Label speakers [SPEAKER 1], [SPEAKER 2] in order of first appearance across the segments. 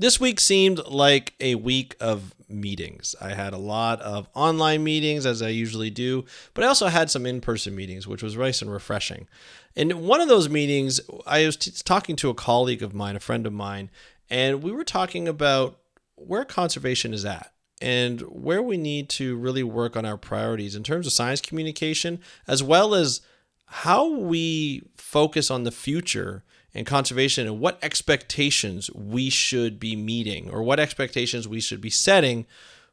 [SPEAKER 1] This week seemed like a week of meetings. I had a lot of online meetings, as I usually do, but I also had some in-person meetings, which was nice and refreshing. In one of those meetings, I was talking to a colleague of mine, a friend of mine, and we were talking about where conservation is at and where we need to really work on our priorities in terms of science communication, as well as how we focus on the future and conservation and what expectations we should be meeting or what expectations we should be setting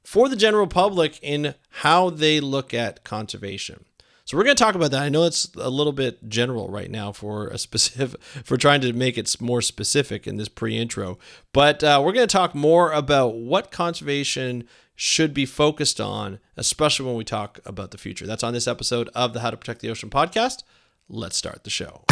[SPEAKER 1] for the general public in how they look at conservation. So we're going to talk about that. I know it's a little bit general right now for trying to make it more specific in this pre-intro, but we're going to talk more about what conservation should be focused on, especially when we talk about the future. That's on this episode of the How to Protect the Ocean podcast. Let's start the show.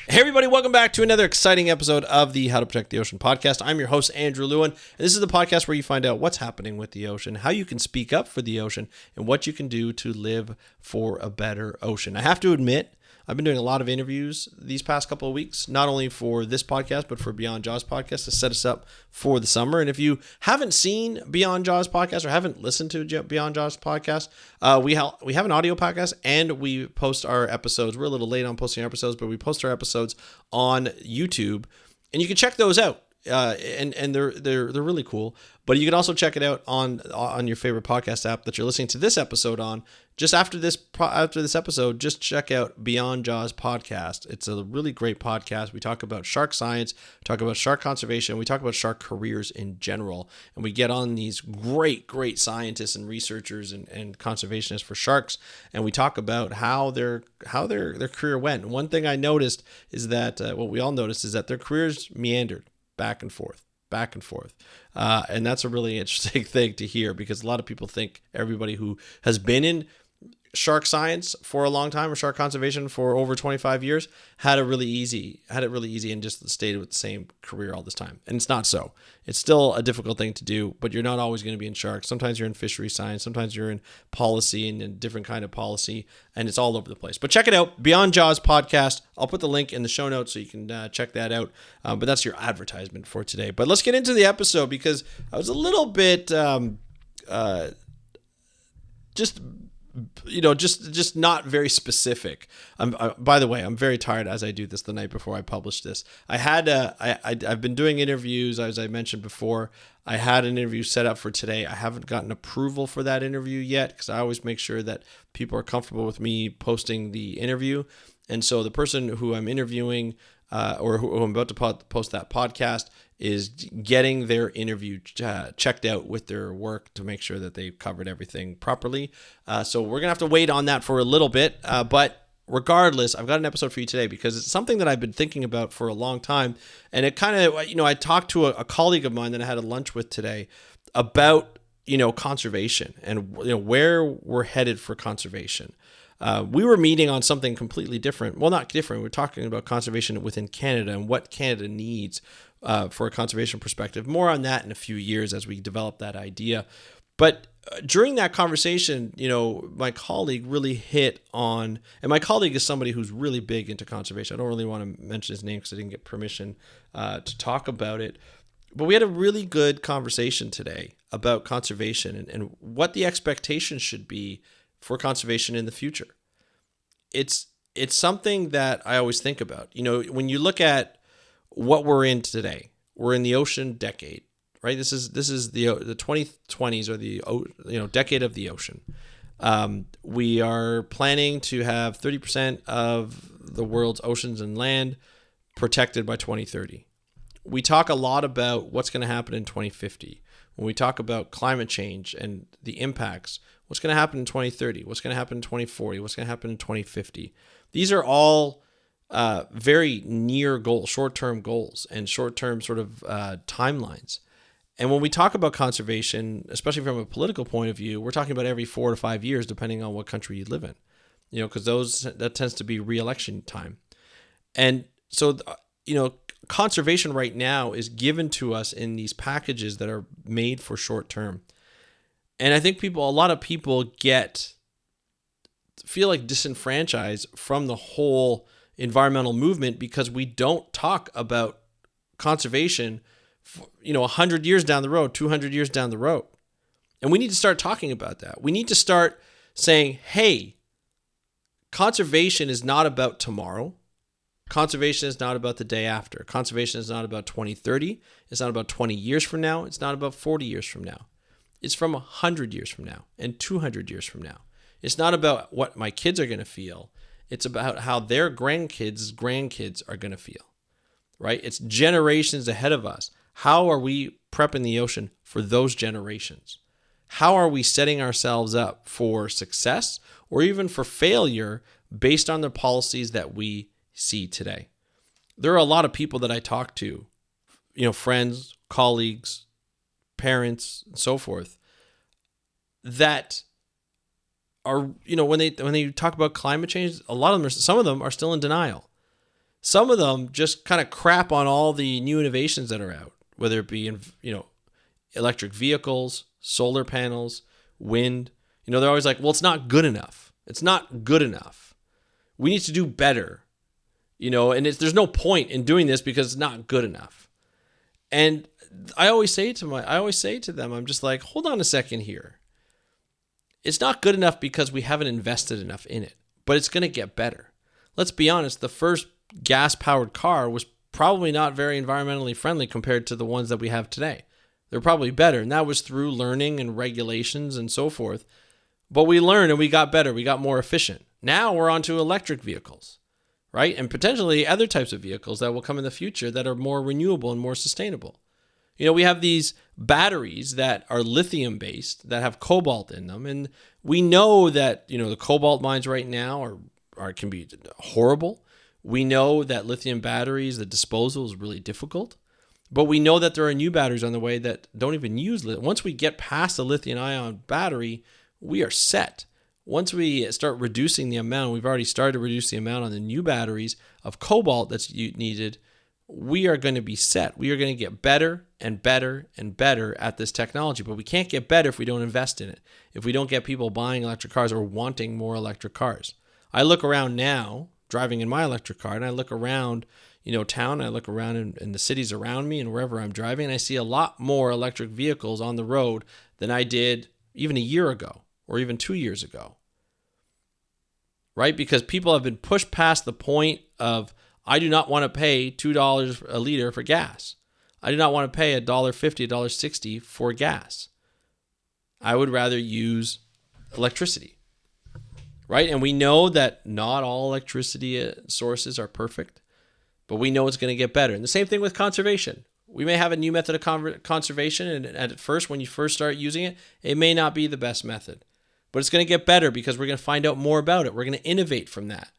[SPEAKER 1] Hey everybody, welcome back to another exciting episode of the How to Protect the Ocean podcast. I'm your host, Andrew Lewin, and this is the podcast where you find out what's happening with the ocean, how you can speak up for the ocean, and what you can do to live for a better ocean. I have to admit, I've been doing a lot of interviews these past couple of weeks, not only for this podcast, but for Beyond Jaws podcast to set us up for the summer. And if you haven't seen Beyond Jaws podcast or haven't listened to Beyond Jaws podcast, we have an audio podcast and we post our episodes. We're a little late on posting our episodes, but we post our episodes on YouTube, and you can check those out. And they're really cool. But you can also check it out on your favorite podcast app that you're listening to this episode on. Just after this episode, just check out Beyond Jaws podcast. It's a really great podcast. We talk about shark science, we talk about shark conservation, we talk about shark careers in general, and we get on these great scientists and researchers and conservationists for sharks, and we talk about how their career went. And one thing I noticed is that what we all noticed is that their careers meandered back and forth. And that's a really interesting thing to hear, because a lot of people think everybody who has been in shark science for a long time or shark conservation for over 25 years had it really easy and just stayed with the same career all this time. And it's not so. It's still a difficult thing to do, but you're not always going to be in sharks. Sometimes you're in fishery science, sometimes you're in policy and a different kind of policy, and it's all over the place. But check it out, Beyond Jaws podcast. I'll put the link in the show notes so you can check that out. But that's your advertisement for today. But let's get into the episode, because I was a little bit just not very specific. By the way, I'm very tired as I do this the night before I publish this. I've been doing interviews, as I mentioned before. I had an interview set up for today. I haven't gotten approval for that interview yet, because I always make sure that people are comfortable with me posting the interview. And so the person who I'm interviewing or who I'm about to post that podcast is getting their interview checked out with their work to make sure that they've covered everything properly. So we're going to have to wait on that for a little bit. But regardless, I've got an episode for you today because it's something that I've been thinking about for a long time. And it kind of, I talked to a colleague of mine that I had a lunch with today about, conservation and, where we're headed for conservation. We were meeting on something completely different. Well, not different. We're talking about conservation within Canada and what Canada needs for a conservation perspective. More on that in a few years as we develop that idea. But during that conversation, my colleague really hit on, and my colleague is somebody who's really big into conservation. I don't really want to mention his name because I didn't get permission to talk about it. But we had a really good conversation today about conservation and what the expectations should be for conservation in the future. It's something that I always think about. When you look at what we're in today, we're in the ocean decade, right? This is the 2020s or the decade of the ocean. We are planning to have 30% of the world's oceans and land protected by 2030. We talk a lot about what's going to happen in 2050. When we talk about climate change and the impacts, what's going to happen in 2030? What's going to happen in 2040? What's going to happen in 2050? These are all very near goals, short-term goals and short-term sort of timelines. And when we talk about conservation, especially from a political point of view, we're talking about every 4 to 5 years, depending on what country you live in, because that tends to be re-election time. And so, conservation right now is given to us in these packages that are made for short-term. And I think a lot of people feel like disenfranchised from the whole environmental movement because we don't talk about conservation, 100 years down the road, 200 years down the road. And we need to start talking about that. We need to start saying, hey, conservation is not about tomorrow. Conservation is not about the day after. Conservation is not about 2030. It's not about 20 years from now. It's not about 40 years from now. It's from 100 years from now and 200 years from now. It's not about what my kids are going to feel. It's about how their grandkids are going to feel, right? It's generations ahead of us. How are we prepping the ocean for those generations? How are we setting ourselves up for success or even for failure based on the policies that we see today? There are a lot of people that I talk to, friends, colleagues, parents, and so forth, that are, when they talk about climate change, some of them are still in denial. Some of them just kind of crap on all the new innovations that are out, whether it be in, electric vehicles, solar panels, wind. They're always like, well, it's not good enough. It's not good enough. We need to do better, and there's no point in doing this because it's not good enough. And I always say to them, I'm just like, hold on a second here. It's not good enough because we haven't invested enough in it, but it's going to get better. Let's be honest. The first gas-powered car was probably not very environmentally friendly compared to the ones that we have today. They're probably better, and that was through learning and regulations and so forth. But we learned and we got better. We got more efficient. Now we're on to electric vehicles, right? And potentially other types of vehicles that will come in the future that are more renewable and more sustainable. We have these batteries that are lithium-based that have cobalt in them. And we know that, the cobalt mines right now can be horrible. We know that lithium batteries, the disposal is really difficult. But we know that there are new batteries on the way that don't even use lithium. Once we get past the lithium-ion battery, we are set. Once we start reducing the amount, we've already started to reduce the amount on the new batteries of cobalt that's needed, we are going to be set. We are going to get better and better and better at this technology. But we can't get better if we don't invest in it, if we don't get people buying electric cars or wanting more electric cars. I look around now, driving in my electric car, and I look around town, I look around in the cities around me and wherever I'm driving, and I see a lot more electric vehicles on the road than I did even a year ago or even 2 years ago, right? Because people have been pushed past the point of, I do not want to pay $2 a liter for gas. I do not want to pay $1.50, $1.60 for gas. I would rather use electricity, right? And we know that not all electricity sources are perfect, but we know it's going to get better. And the same thing with conservation. We may have a new method of conservation, and at first, when you first start using it, it may not be the best method. But it's going to get better because we're going to find out more about it. We're going to innovate from that,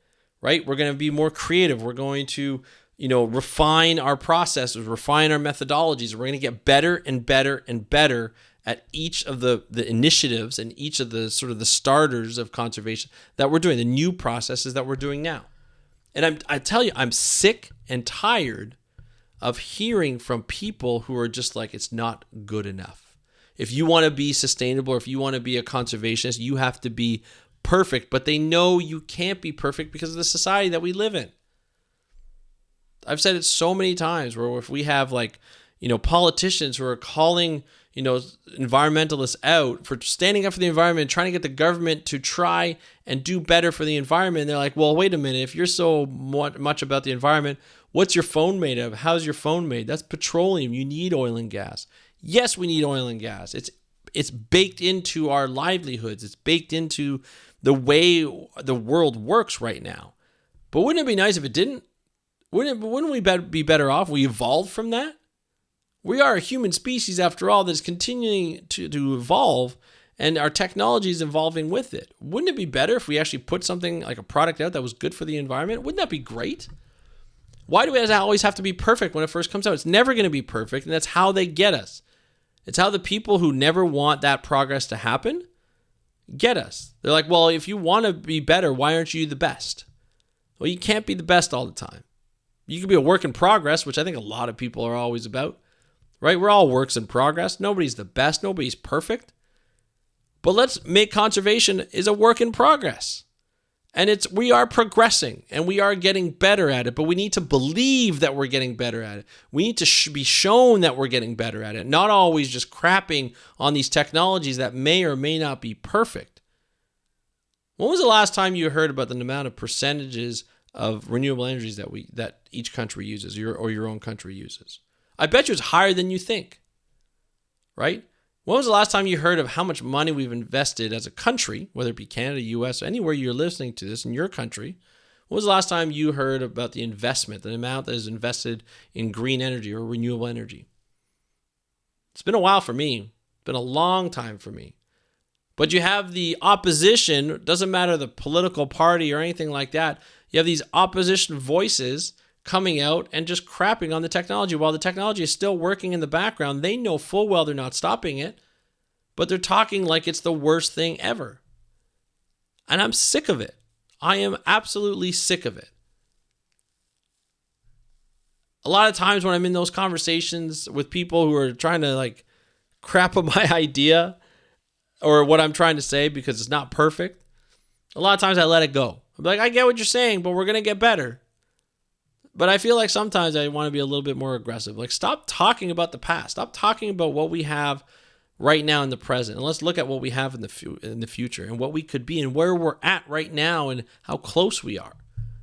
[SPEAKER 1] right? We're going to be more creative. We're going to, refine our processes, refine our methodologies. We're going to get better and better and better at each of the initiatives and each of the sort of the starters of conservation that we're doing, the new processes that we're doing now. And I tell you, I'm sick and tired of hearing from people who are just like, it's not good enough. If you want to be sustainable or if you want to be a conservationist, you have to be perfect. But they know you can't be perfect because of the society that we live in. I've said it so many times where if we have politicians who are calling, environmentalists out for standing up for the environment, trying to get the government to try and do better for the environment. And they're like, well, wait a minute. If you're so much about the environment, what's your phone made of? How's your phone made? That's petroleum. You need oil and gas. Yes, we need oil and gas. It's baked into our livelihoods. It's baked into the way the world works right now. But wouldn't it be nice if it didn't? Wouldn't we be better off? We evolved from that. We are a human species, after all, that's continuing to evolve, and our technology is evolving with it. Wouldn't it be better if we actually put something like a product out that was good for the environment? Wouldn't that be great? Why do we always have to be perfect when it first comes out? It's never going to be perfect, and that's how they get us. It's how the people who never want that progress to happen get us. They're like, well, if you want to be better, why aren't you the best? Well, you can't be the best all the time. You can be a work in progress, which I think a lot of people are always about. Right? We're all works in progress. Nobody's the best. Nobody's perfect. But let's make conservation is a work in progress. And we are progressing and we are getting better at it, but we need to believe that we're getting better at it. We need to be shown that we're getting better at it, not always just crapping on these technologies that may or may not be perfect. When was the last time you heard about the amount of percentages of renewable energies that each country uses, or your own country uses? I bet you it's higher than you think, right? When was the last time you heard of how much money we've invested as a country, whether it be Canada, US, anywhere you're listening to this in your country? When was the last time you heard about the investment, the amount that is invested in green energy or renewable energy? It's been a while for me. It's been a long time for me. But you have the opposition, doesn't matter the political party or anything like that. You have these opposition voices coming out and just crapping on the technology. While the technology is still working in the background, they know full well they're not stopping it, but they're talking like it's the worst thing ever. And I'm sick of it. I am absolutely sick of it. A lot of times when I'm in those conversations with people who are trying to crap on my idea or what I'm trying to say because it's not perfect, a lot of times I let it go. I'm like, I get what you're saying, but we're going to get better. But I feel like sometimes I want to be a little bit more aggressive. Stop talking about the past. Stop talking about what we have right now in the present. And let's look at what we have in the future and what we could be and where we're at right now and how close we are.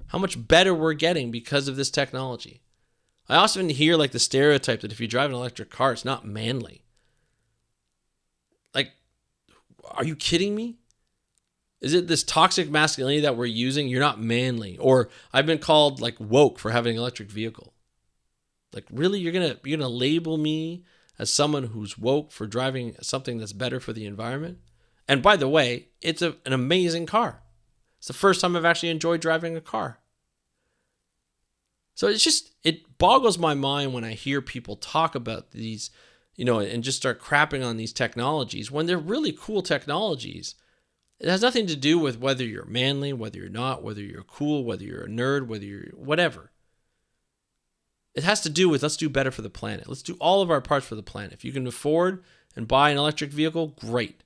[SPEAKER 1] How much better we're getting because of this technology. I often hear the stereotype that if you drive an electric car, it's not manly. Are you kidding me? Is it this toxic masculinity that we're using? You're not manly. Or I've been called woke for having an electric vehicle. Really, you're gonna label me as someone who's woke for driving something that's better for the environment? And by the way, it's an amazing car. It's the first time I've actually enjoyed driving a car. So it boggles my mind when I hear people talk about these, and just start crapping on these technologies when they're really cool technologies. It has nothing to do with whether you're manly, whether you're not, whether you're cool, whether you're a nerd, whether you're whatever. It has to do with let's do better for the planet. Let's do all of our parts for the planet. If you can afford and buy an electric vehicle, great.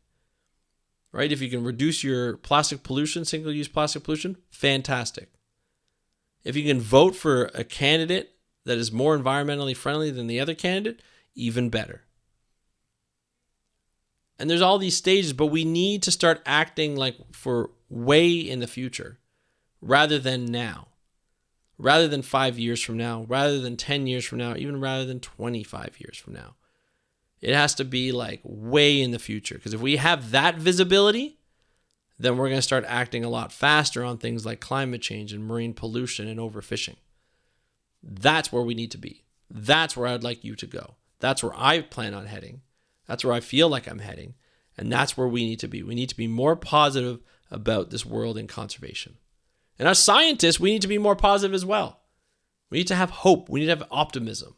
[SPEAKER 1] Right? If you can reduce your plastic pollution, single-use plastic pollution, fantastic. If you can vote for a candidate that is more environmentally friendly than the other candidate, even better. And there's all these stages, but we need to start acting for way in the future rather than now, rather than 5 years from now, rather than 10 years from now, even rather than 25 years from now. It has to be way in the future, because if we have that visibility, then we're going to start acting a lot faster on things like climate change and marine pollution and overfishing. That's where we need to be. That's where I'd like you to go. That's where I plan on heading. That's where I feel like I'm heading. And that's where we need to be. We need to be more positive about this world and conservation. And as scientists, we need to be more positive as well. We need to have hope. We need to have optimism.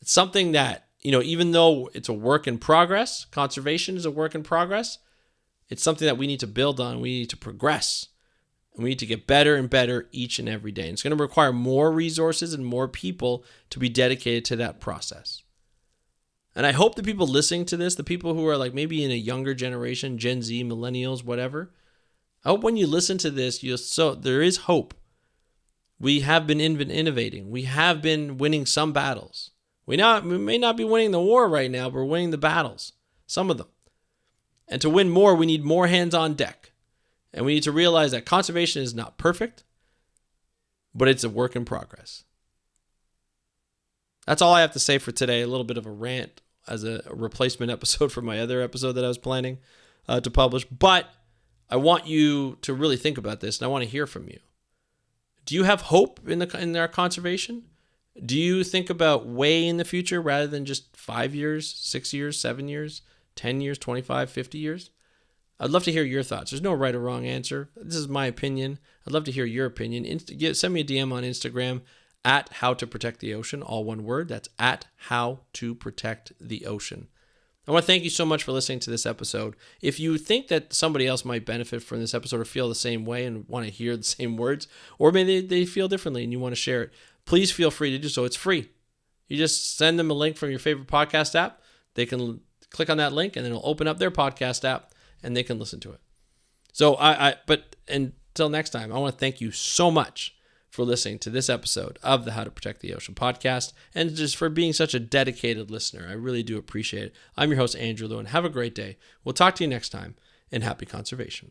[SPEAKER 1] It's something that, even though it's a work in progress, conservation is a work in progress, it's something that we need to build on. We need to progress. And we need to get better and better each and every day. And it's going to require more resources and more people to be dedicated to that process. And I hope the people listening to this, the people who are maybe in a younger generation, Gen Z, millennials, whatever, I hope when you listen to this, there is hope. We have been innovating. We have been winning some battles. We may not be winning the war right now, but we're winning the battles, some of them. And to win more, we need more hands on deck. And we need to realize that conservation is not perfect, but it's a work in progress. That's all I have to say for today. A little bit of a rant as a replacement episode for my other episode that I was planning to publish. But I want you to really think about this, and I want to hear from you. Do you have hope in our conservation? Do you think about way in the future rather than just 5 years, 6 years, 7 years, 10 years, 25, 50 years? I'd love to hear your thoughts. There's no right or wrong answer. This is my opinion. I'd love to hear your opinion. Send me a DM on Instagram at How to Protect the Ocean, all one word. That's at How to Protect the Ocean. I want to thank you so much for listening to this episode. If you think that somebody else might benefit from this episode or feel the same way and want to hear the same words, or maybe they feel differently and you want to share it, please feel free to do so. It's free. You just send them a link from your favorite podcast app. They can click on that link and then it'll open up their podcast app and they can listen to it. So Till next time, I want to thank you so much for listening to this episode of the How to Protect the Ocean podcast, and just for being such a dedicated listener. I really do appreciate it. I'm your host, Andrew Lewin. Have a great day. We'll talk to you next time, and happy conservation.